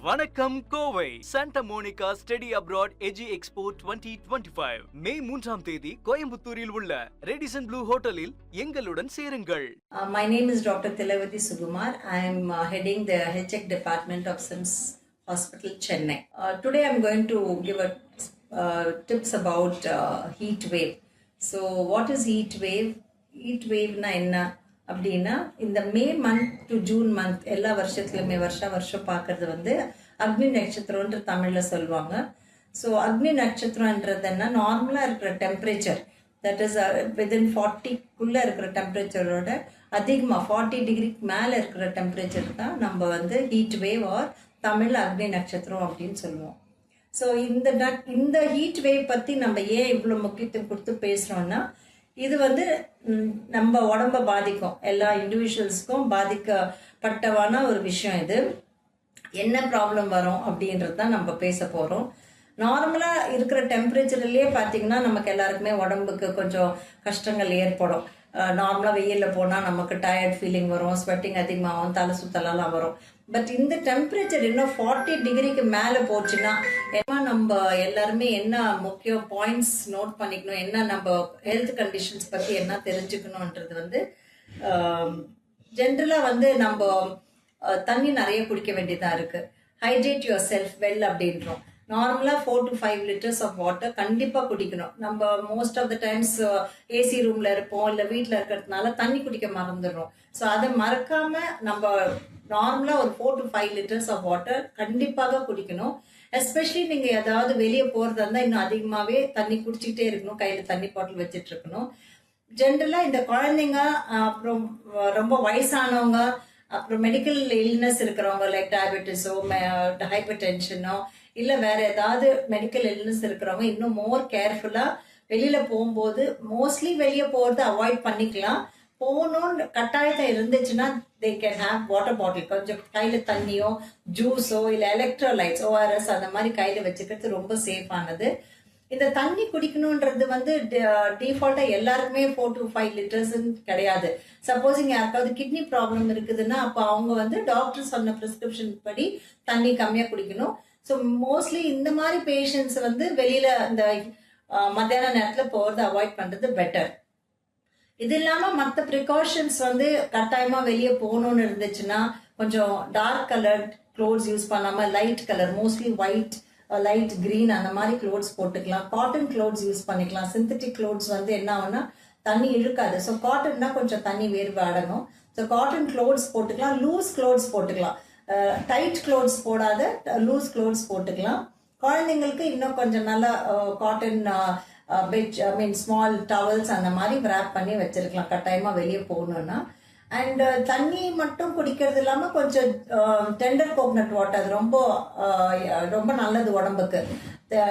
வணக்கம் Kovai Santa Monica study abroad எஜி expo 2025 May 3ஆம் தேதி கோயம்புத்தூரில் உள்ள ரெடிசன் ப்ளூ ஹோட்டலில் எங்களுடன் சேருங்கள். My name is Dr. Thilavati Sugumar. I am heading the HEC department of SIMS Hospital, Chennai. Today I am going to give tips about heat wave. So what is heat wave? Heat wave na enna அப்படின்னா இந்த May month to June month எல்லா வருஷத்துலையுமே வருஷம் பார்க்கறது வந்து அக்னி நட்சத்திரம்ன்ற தமிழில் சொல்லுவாங்க. So அக்னி நட்சத்திரன்றது என்ன, நார்மலாக இருக்கிற டெம்பரேச்சர் தட் இஸ் வித்தின் 40க்குள்ளே இருக்கிற டெம்பரேச்சரோட அதிகமாக 40 டிகிரிக்கு மேலே இருக்கிற டெம்பரேச்சர் தான் நம்ம வந்து ஹீட் வேவ் ஆர் தமிழில் அக்னி நட்சத்திரம் அப்படின்னு சொல்லுவோம். ஸோ இந்த ஹீட் வேவ் பற்றி நம்ம ஏன் இவ்வளோ முக்கியத்துவம் கொடுத்து பேசுகிறோன்னா, இது வந்து நம்ம உடம்ப பாதிக்கும், எல்லா இண்டிவிஜுவல்ஸ்க்கும் பாதிக்கப்பட்டவான ஒரு விஷயம். இது என்ன ப்ராப்ளம் வரும் அப்படின்றது தான் நம்ம பேச போகிறோம். நார்மலாக இருக்கிற டெம்பரேச்சர்லேயே பார்த்தீங்கன்னா நமக்கு எல்லாருக்குமே உடம்புக்கு கொஞ்சம் கஷ்டங்கள் ஏற்படும். நார்மலாக வெயிலில் போனால் நமக்கு டயர்ட் ஃபீலிங் வரும், ஸ்வெட்டிங் அதிகமாகும், தலை சுத்தலாம் வரும். பட் இந்த டெம்பரேச்சர் இன்னும் 40 டிகிரிக்கு மேலே போச்சுன்னா நம்ம எல்லாருமே என்ன முக்கிய பாயிண்ட்ஸ் நோட் பண்ணிக்கணும், என்ன நம்ம ஹெல்த் கண்டிஷன்ஸ் பற்றி என்ன தெரிஞ்சுக்கணுன்றது வந்து ஜென்ரலாக வந்து நம்ம தண்ணி நிறைய குடிக்க வேண்டியதாக இருக்குது. ஹைட்ரேட் யுவர் செல்ஃப் வெல் அப்படின்றோம். நார்மலாக 4 to 5 liters ஆஃப் வாட்டர் கண்டிப்பாக குடிக்கணும். நம்ம most of the times AC ரூமில் இருப்போம், இல்லை வீட்டில் இருக்கிறதுனால தண்ணி குடிக்க மறந்துடுறோம். ஸோ அதை மறக்காமல் நம்ம நார்மலாக ஒரு 4 to 5 liters ஆஃப் வாட்டர் கண்டிப்பாக குடிக்கணும். எஸ்பெஷலி நீங்கள் ஏதாவது வெளியே போகிறதா இருந்தால் இன்னும் அதிகமாகவே தண்ணி குடிச்சிக்கிட்டே இருக்கணும், கையில் தண்ணி பாட்டில் வச்சுட்டு இருக்கணும். ஜென்ரலாக இந்த குழந்தைங்க, அப்புறம் ரொம்ப வயசானவங்க, அப்புறம் மெடிக்கல் இல்னஸ் இருக்கிறவங்க லைக் டயபெட்டிஸோ ஹைப்பர் டென்ஷனோ இல்லை வேற ஏதாவது மெடிக்கல் இல்னஸ் இருக்கிறவங்க இன்னும் மோர் கேர்ஃபுல்லாக வெளியில் போகும்போது மோஸ்ட்லி வெளியே போகிறது அவாய்ட் பண்ணிக்கலாம். போகணும்னு கட்டாயத்தை இருந்துச்சுன்னா they can have water bottle, கொஞ்சம் கையில் தண்ணியோ ஜூஸோ இல்லை எலக்ட்ரோலைட்ஸ் ORS அந்த மாதிரி கையில் வச்சுக்கிறது ரொம்ப சேஃபானது. இந்த தண்ணி குடிக்கணுன்றது வந்து டிஃபால்ட்டாக எல்லாருக்குமே 4 to 5 liters கிடையாது. சப்போஸிங் யாருக்காவது கிட்னி ப்ராப்ளம் இருக்குதுன்னா அப்போ அவங்க வந்து டாக்டர் சொன்ன ப்ரிஸ்கிரிப்ஷன் படி தண்ணி கம்மியாக குடிக்கணும். ஸோ மோஸ்ட்லி இந்த மாதிரி பேஷண்ட்ஸ் வந்து வெளியில் இந்த மத்தியான நேரத்தில் போகிறத அவாய்ட் பண்ணுறது பெட்டர். இது இல்லாமல் மற்ற ப்ரிகாஷன்ஸ் வந்து கட்டாயமாக வெளியே போகணுன்னு இருந்துச்சுன்னா கொஞ்சம் டார்க் கலர்ட் க்ளோத்ஸ் யூஸ் பண்ணாமல் light colour, mostly white, light green அந்த மாதிரி க்ளோத்ஸ் போட்டுக்கலாம். காட்டன் க்ளோத்ஸ் யூஸ் பண்ணிக்கலாம். சிந்தட்டிக் க்ளோத்ஸ் வந்து என்ன ஆகும்னா தண்ணி இழுக்காது. ஸோ காட்டன்னா கொஞ்சம் தண்ணி வேர்வை அடங்கும். ஸோ காட்டன் க்ளோத்ஸ் போட்டுக்கலாம். லூஸ் க்ளோத்ஸ் போட்டுக்கலாம். டைட் க்ளோத்ஸ் போடாத லூஸ் க்ளோத்ஸ் போட்டுக்கலாம். குழந்தைங்களுக்கு இன்னும் கொஞ்சம் நல்லா காட்டன் ஸ்மால் டவல்ஸ் அந்த மாதிரி ரேப் பண்ணி வச்சிருக்கலாம் கட்டாயமாக வெளியே போகணுன்னா. அண்ட் தண்ணி மட்டும் குடிக்கிறது இல்லாமல் கொஞ்சம் டெண்டர் கோகனட் வாட்டர், அது ரொம்ப நல்லது உடம்புக்கு.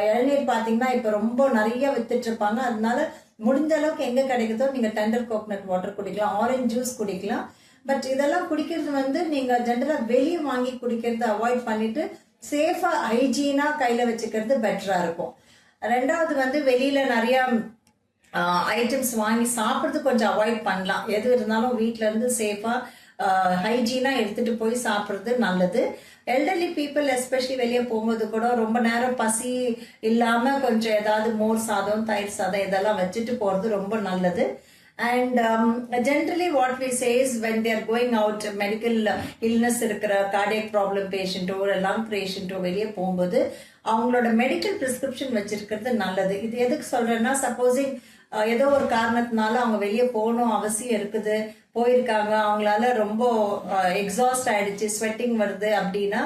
இளநீர் பார்த்தீங்கன்னா இப்போ ரொம்ப நிறைய வித்துட்டு இருப்பாங்க. அதனால முடிஞ்ச அளவுக்கு எங்கே கிடைக்குதோ நீங்கள் டெண்டர் கோகனட் வாட்டர் குடிக்கலாம், ஆரஞ்சு ஜூஸ் குடிக்கலாம். பட் இதெல்லாம் குடிக்கிறது வந்து நீங்கள் ஜென்ரலாக வெளியே வாங்கி குடிக்கிறது அவாய்ட் பண்ணிட்டு சேஃபாக ஹைஜீனாக கையில் வச்சுக்கிறது பெட்டராக இருக்கும். ரெண்டாவது வந்து வெளியில் நிறையா ஐட்டம்ஸ் வாங்கி சாப்பிட்றது கொஞ்சம் அவாய்ட் பண்ணலாம். எது இருந்தாலும் வீட்டில இருந்து சேஃபாக ஹைஜீனாக எடுத்துகிட்டு போய் சாப்பிட்றது நல்லது. எல்டர்லி பீப்புள் எஸ்பெஷலி வெளியே போகும்போது கூட ரொம்ப நேரம் பசி இல்லாமல் கொஞ்சம் ஏதாவது மோர் சாதம், தயிர் சாதம் இதெல்லாம் வச்சுட்டு போகிறது ரொம்ப நல்லது. And generally what we say is when they are going out, medical illness இருக்கிற cardiac problem patient or lung patient வெளியே போகும்போது அவங்களோட மெடிக்கல் பிரிஸ்கிரிப்ஷன் வச்சிருக்கிறது நல்லது. இது எதுக்கு சொல்றேன்னா, சப்போஸிங் ஏதோ ஒரு காரணத்தினால அவங்க வெளியே போகணும் அவசியம் இருக்குது, போயிருக்காங்க, அவங்களால ரொம்ப எக்ஸாஸ்ட் ஆயிடுச்சு, ஸ்வெட்டிங் வருது அப்படின்னா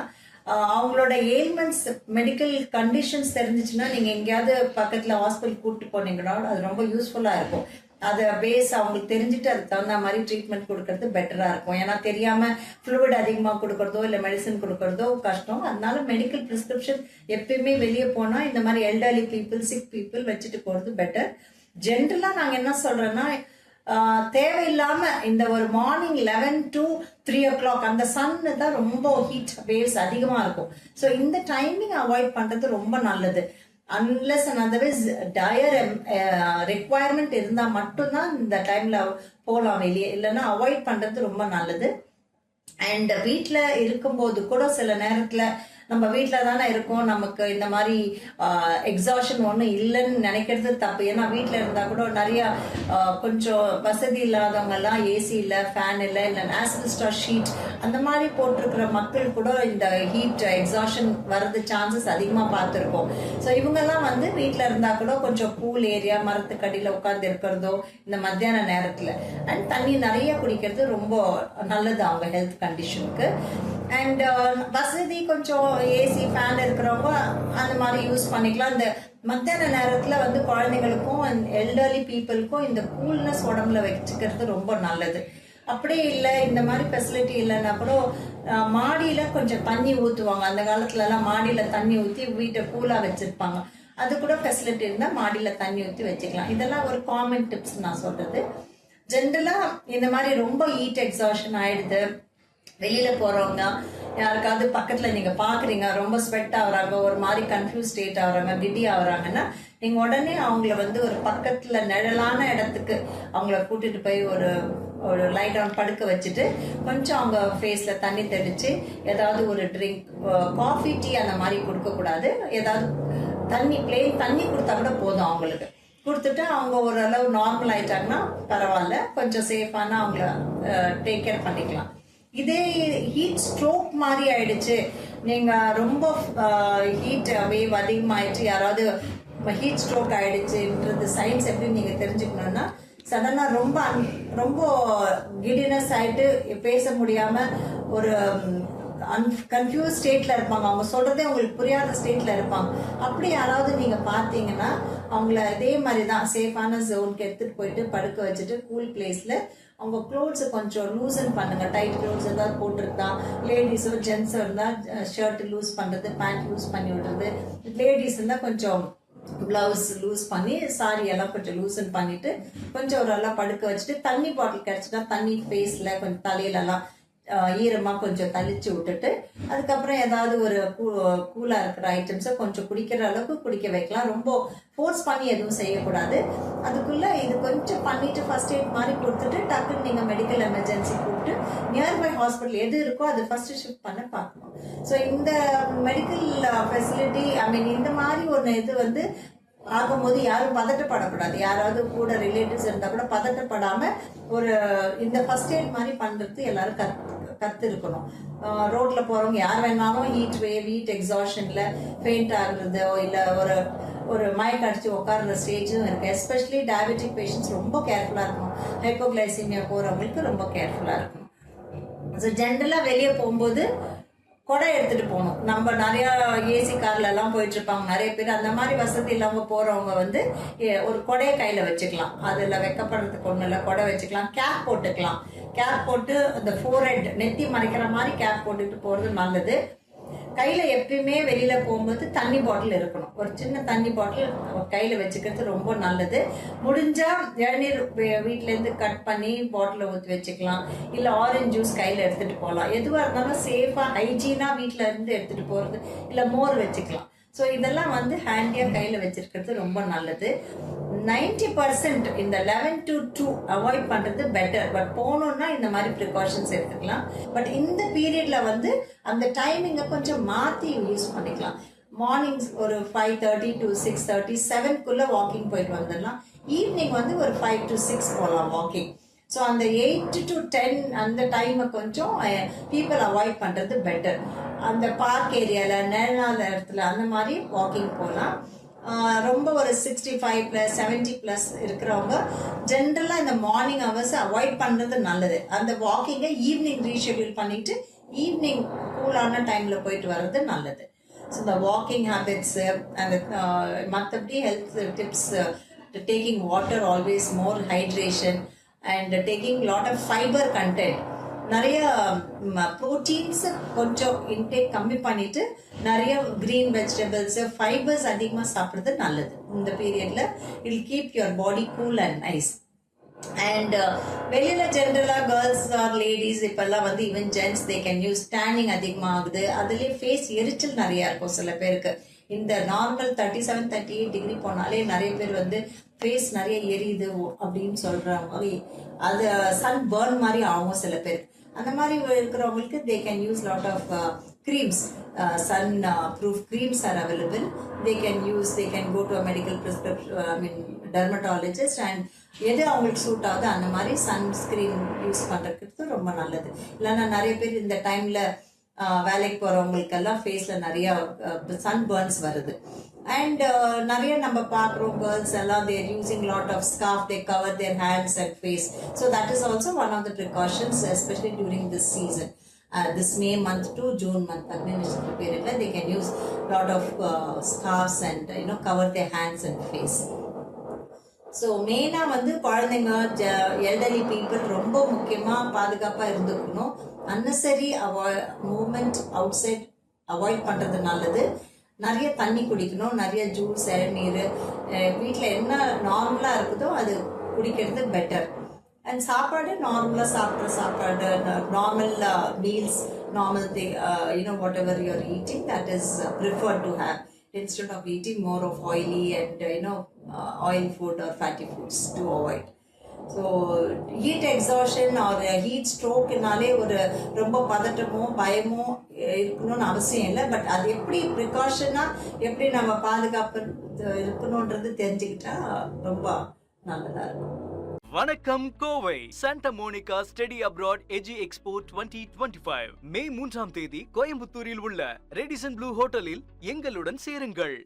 அவங்களோட எயில்மெண்ட்ஸ் மெடிக்கல் கண்டிஷன்ஸ் தெரிஞ்சிச்சுன்னா நீங்கள் எங்கேயாவது பக்கத்தில் ஹாஸ்பிட்டல் கூப்பிட்டு போனீங்கன்னா அது ரொம்ப யூஸ்ஃபுல்லாக இருக்கும். அதை பேஸ் அவங்களுக்கு தெரிஞ்சுட்டு அதுக்கு தகுந்த மாதிரி ட்ரீட்மெண்ட் கொடுக்கறது பெட்டராக இருக்கும். ஏன்னா தெரியாமல் ஃப்ளூயிட் அதிகமாக கொடுக்கறதோ இல்லை மெடிசன் கொடுக்கறதோ கஷ்டம். அதனால மெடிக்கல் ப்ரிஸ்கிரிப்ஷன் எப்பயுமே வெளியே போனால் இந்த மாதிரி எல்டர்லி பீப்புள், சிக் பீப்புள் வச்சுட்டு போகிறது பெட்டர். ஜென்ரலாக நாங்கள் என்ன சொல்கிறோன்னா, தேவையில்லாமல் இந்த ஒரு மார்னிங் 11 to 3 o'clock அந்த சன்னு தான் ரொம்ப ஹீட் வேவ்ஸ் அதிகமாக இருக்கும். ஸோ இந்த டைமிங் அவாய்ட் பண்ணுறது ரொம்ப நல்லது. Unless and otherwise dire requirement இருந்தால் மட்டும்தான் இந்த டைமில் போகலாம் வெளியே, இல்லைன்னா அவாய்ட் பண்ணுறது ரொம்ப நல்லது. அண்ட் வீட்டில் இருக்கும்போது கூட சில நேரத்தில் நம்ம வீட்டில் தானே இருக்கோம், நமக்கு இந்த மாதிரி எக்ஸாஷன் ஒன்றும் இல்லைன்னு நினைக்கிறது தப்பு. ஏன்னா வீட்டில் இருந்தால் கூட நிறையா கொஞ்சம் வசதி இல்லாதவங்கெல்லாம் ஏசி இல்லை, ஃபேன் இல்லை, இல்லை ஆஸ்பெஸ்டாஸ் ஷீட் அந்த மாதிரி போட்டிருக்கிற மக்கள் கூட இந்த ஹீட் எக்ஸாஷன் வர்றது சான்சஸ் அதிகமாக பார்த்துருக்கோம். ஸோ இவங்கெல்லாம் வந்து வீட்டில் இருந்தால் கூட கொஞ்சம் கூல் ஏரியா, மரத்துக்கடியில் உட்காந்து இருக்கிறதோ இந்த மத்தியான நேரத்தில், அண்ட் தண்ணி நிறைய குடிக்கிறது ரொம்ப நல்லது அவங்க ஹெல்த் கண்டிஷனுக்கு. அண்ட் வசதி கொஞ்சம் ஏசி ஃபேன் இருக்கிறவங்க அந்த மாதிரி யூஸ் பண்ணிக்கலாம். இந்த மத்தியான நேரத்தில் வந்து குழந்தைங்களுக்கும் எல்டர்லி பீப்புளுக்கும் இந்த கூல்னஸ் உடம்புல வச்சுக்கிறது ரொம்ப நல்லது. அப்படியே இல்லை, இந்த மாதிரி ஃபெசிலிட்டி இல்லைன்னா கூட மாடியில் கொஞ்சம் தண்ணி ஊற்றுவாங்க. அந்த காலத்துலலாம் மாடியில் தண்ணி ஊற்றி வீட்டை கூலாக வச்சுருப்பாங்க. அது கூட ஃபெசிலிட்டி இருந்தால் மாடியில் தண்ணி ஊற்றி வச்சுக்கலாம். இதெல்லாம் ஒரு காமன் டிப்ஸ் நான் சொல்கிறது. ஜென்ரலாக இந்த மாதிரி ரொம்ப ஹீட் எக்ஸாஷன் ஆயிடுது, வெளியில் போகிறவங்க யாருக்காவது பக்கத்தில் நீங்கள் பார்க்குறீங்க ரொம்ப ஸ்வெட் ஆகுறாங்க, ஒரு மாதிரி கன்ஃபியூஸ் ஸ்டேட் ஆகுறாங்க, கிட்டி ஆகுறாங்கன்னா நீங்கள் உடனே அவங்கள வந்து ஒரு பக்கத்தில் நிழலான இடத்துக்கு அவங்கள கூட்டிகிட்டு போய் ஒரு லைட் ஆன் படுக்க வச்சுட்டு கொஞ்சம் அவங்க ஃபேஸில் தண்ணி தெளித்து ஏதாவது ஒரு ட்ரிங்க், காஃபி, டீ அந்த மாதிரி கொடுக்கக்கூடாது. ஏதாவது தண்ணி, பிளெயின் தண்ணி கொடுத்தா கூட போதும். அவங்களுக்கு கொடுத்துட்டு அவங்க ஓரளவு நார்மல் ஆயிட்டாங்கன்னா பரவாயில்ல, கொஞ்சம் சேஃபான அவங்கள டேக் கேர் பண்ணிக்கலாம். இதே ஹீட் ஸ்ட்ரோக் மாதிரி ஆயிடுச்சு, நீங்கள் ரொம்ப ஹீட் வேவ் அதிகமாயிடுச்சு, யாராவது ஹீட் ஸ்ட்ரோக் ஆயிடுச்சுன்றது சயின்ஸ் எப்படி நீங்கள் தெரிஞ்சுக்கணும்னா, சடனாக ரொம்ப கிடினஸ் ஆகிட்டு பேச முடியாமல் ஒரு கன்ஃபியூஸ் ஸ்டேட்டில் இருப்பாங்க, அவங்க சொல்கிறதே உங்களுக்கு புரியாத ஸ்டேட்டில் இருப்பாங்க. அப்படி யாராவது நீங்கள் பார்த்தீங்கன்னா அவங்கள இதே மாதிரி தான் சேஃபான ஜோனுக்கு எடுத்துகிட்டு போயிட்டு படுக்க வச்சுட்டு கூல் பிளேஸில் அவங்க க்ளோத்ஸை கொஞ்சம் லூசன் பண்ணுங்க. டைட் க்ளோத்ஸ் ஏதாவது போட்டிருந்தா, லேடிஸோ ஜென்ஸோ இருந்தால் ஷர்ட் லூஸ் பண்ணுறது, பேண்ட் லூஸ் பண்ணி விடுறது, லேடிஸ் இருந்தால் கொஞ்சம் ப்ளவுஸ் லூஸ் பண்ணி, சாரி எல்லாம் கொஞ்சம் லூசன் பண்ணிட்டு கொஞ்சம் ஒரு எல்லாம் படுக்க வச்சுட்டு தண்ணி பாட்டில் கிடச்சிட்டா தண்ணி ஃபேஸில் கொஞ்சம் தலையிலலாம் ஈரமாக கொஞ்சம் தளிச்சு விட்டுட்டு அதுக்கப்புறம் ஏதாவது ஒரு கூலாக இருக்கிற ஐட்டம்ஸை கொஞ்சம் குடிக்கிற அளவுக்கு குடிக்க வைக்கலாம். ரொம்ப ஃபோர்ஸ் பண்ணி எதுவும் செய்யக்கூடாது. அதுக்குள்ளே இது கொஞ்சம் பண்ணிட்டு ஃபர்ஸ்ட் எய்ட் மாதிரி கொடுத்துட்டு டக்குன்னு நீங்கள் மெடிக்கல் எமர்ஜென்சி கூப்பிட்டு நியர்பை ஹாஸ்பிட்டல் எது இருக்கோ அது ஃபர்ஸ்ட் ஷிஃப்ட் பண்ண பார்க்கணும். ஸோ இந்த மெடிக்கல் ஃபெசிலிட்டி, ஐ மீன் இந்த மாதிரி ஒன்று இது வந்து ஆகும்போது யாரும் பதட்டப்படக்கூடாது. யாராவது கூட ரிலேட்டிவ்ஸ் இருந்தால் கூட பதட்டப்படாமல் ஒரு இந்த ஃபர்ஸ்ட் எய்ட் மாதிரி பண்ணுறது எல்லாரும் கற்று இருக்கணும். ரோட்டில் போகிறவங்க யார் வேணாலும் ஹீட் வேவ், ஹீட் எக்ஸாஷனில் ஃபெயிண்ட் ஆகுறதோ இல்லை ஒரு மயக்க அடிச்சு உட்கார்ற ஸ்டேஜும் இருக்குது. எஸ்பெஷலி டயபெட்டிக் பேஷண்ட்ஸ் ரொம்ப கேர்ஃபுல்லாக இருக்கணும். ஹைப்போகிளைசிமியா போகிறவங்களுக்கு ரொம்ப கேர்ஃபுல்லாக இருக்கணும். ஸோ ஜென்ரலாக வெளியே போகும்போது கொடை எடுத்துகிட்டு போகணும். நம்ம நிறையா ஏசி கார்ல எல்லாம் போயிட்டு இருப்பாங்க நிறைய பேர். அந்த மாதிரி வசதி இல்லாமல் போகிறவங்க வந்து ஒரு கொடையை கையில் வச்சுக்கலாம். அதில் வைக்கப்படுறதுக்கு ஒன்றும் இல்லை, கொடை வச்சுக்கலாம். கேப் போட்டுக்கலாம். கேப் போட்டு அந்த ஃபோர்ஹெட், நெத்தி மறைக்கிற மாதிரி கேப் போட்டுட்டு போகிறது நல்லது. கையில் எப்பயுமே வெளியில் போகும்போது தண்ணி பாட்டில் இருக்கணும். ஒரு சின்ன தண்ணி பாட்டில் கையில் வச்சுக்கிறது ரொம்ப நல்லது. முடிஞ்சால் இளநீர் வீட்டிலேருந்து கட் பண்ணி பாட்டில் ஊற்றி வச்சுக்கலாம். இல்லை ஆரஞ்சு ஜூஸ் கையில் எடுத்துகிட்டு போகலாம். எதுவாக இருந்தாலும் சேஃபாக ஹைஜீனாக வீட்டில் இருந்து எடுத்துகிட்டு போகிறது. இல்லை மோர் வச்சுக்கலாம். ஸோ இதெல்லாம் வந்து ஹேண்டியாக கையில் வச்சிருக்கிறது ரொம்ப நல்லது. 90% இந்த 11 to 2 அவாய்ட் பண்ணுறது பெட்டர். பட் போகணுன்னா இந்த மாதிரி ப்ரிகாஷன்ஸ் எடுத்துக்கலாம். பட் இந்த பீரியட்ல வந்து அந்த டைமிங்கை கொஞ்சம் மாற்றி யூஸ் பண்ணிக்கலாம். மார்னிங்ஸ் ஒரு 5:30 to 6:30, 7க்குள்ளே வாக்கிங் போயிட்டு வந்துடலாம். ஈவினிங் வந்து ஒரு 5 to 6 போகலாம் வாக்கிங். ஸோ அந்த 8 to 10 அந்த டைமை கொஞ்சம் பீப்புள் அவாய்ட் பண்ணுறது பெட்டர். அந்த பார்க் ஏரியாவில், நிழலான இடத்துல அந்த மாதிரி வாக்கிங் போகலாம். ரொம்ப ஒரு 65+, 70+ இருக்கிறவங்க ஜென்ரலாக இந்த மார்னிங் ஹவர்ஸ் அவாய்ட் பண்ணுறது நல்லது. அந்த வாக்கிங்கை ஈவினிங் ரீஷெடியூல் பண்ணிட்டு ஈவினிங் கூலான டைமில் போயிட்டு வர்றது நல்லது. ஸோ இந்த வாக்கிங் ஹேபிட்ஸு அந்த மற்றபடி health tips, taking water always, more hydration and taking lot of fibre content. நிறைய ப்ரோட்டீன்ஸு கொஞ்சம் இன்டேக் கம்மி பண்ணிட்டு நிறைய கிரீன் வெஜிடபிள்ஸ், ஃபைபர்ஸ் அதிகமாக சாப்பிட்றது நல்லது இந்த பீரியட்ல. It keep your body cool and nice. And வெளியில் ஜென்ரலாக கேர்ள்ஸ் ஆர் லேடிஸ் இப்போல்லாம் வந்து even gents they can use. Turning அதிகமாக ஆகுது. அதுலேயே ஃபேஸ் எரிச்சல் நிறையா இருக்கும் சில பேருக்கு. இந்த நார்மல் 37-38 டிகிரி போனாலே நிறைய பேர் வந்து ஃபேஸ் நிறைய எரியுது அப்படின்னு சொல்கிறாங்க. அது சன் பேர்ன் மாதிரி ஆகும் சில பேர். அந்த மாதிரி இருக்கிறவங்களுக்கு they can use lot of creams, sun proof creams are available. They can go to a medical prescription, dermatologist, and எது அவங்களுக்கு சூட் ஆகுது அந்த மாதிரி சன்ஸ்கிரீன் யூஸ் பண்ணுறதுக்கு ரொம்ப நல்லது. இல்லைன்னா நிறைய பேர் இந்த டைமில் வேலைக்கு போகிறவங்களுக்கெல்லாம் ஃபேஸில் நிறையா சன் பர்ன்ஸ் வருது. அண்ட் நிறைய நம்ம பார்க்குறோம் கேர்ள்ஸ் எல்லாம் they're using lot of scarf, they cover their hands and face. So that is also one of the precautions, especially during this season. This May month to June month, period, they can use lot of scarves and cover their hands and face. So மெயினாக வந்து குழந்தைங்க, elderly people ரொம்ப முக்கியமாக பாதுகாப்பாக இருந்துக்கணும். Unnecessary movement outside avoid பண்ணுறது நல்லது. நிறைய தண்ணி குடிக்கணும், நிறைய ஜூஸ், இளநீர், வீட்டில் என்ன நார்மலாக இருக்குதோ அது குடிக்கிறது பெட்டர். அண்ட் சாப்பாடு நார்மலாக சாப்பிட்ற சாப்பாடு, normal meals, normal thing, whatever you are eating, that is preferred to have instead of eating more of oily and oil food or fatty foods to avoid. So heat exhaustion or heat stroke நாலே ஒரு ரொம்ப பதட்டமோ பயமோ இருக்கணும்னு அவசியம் இல்லை. But அது எப்படி ப்ரிகாஷனாக எப்படி நம்ம பாதுகாப்பு இருக்கணுன்றது தெரிஞ்சுக்கிட்டா ரொம்ப நல்லதாக இருக்கும். வணக்கம் Kovai. Santa Monica study abroad எஜி எக்ஸ்போ 2025 மே 3ஆம் தேதி கோயம்புத்தூரில் உள்ள ரெடிசன் ப்ளூ ஹோட்டலில் எங்களுடன் சேருங்கள்.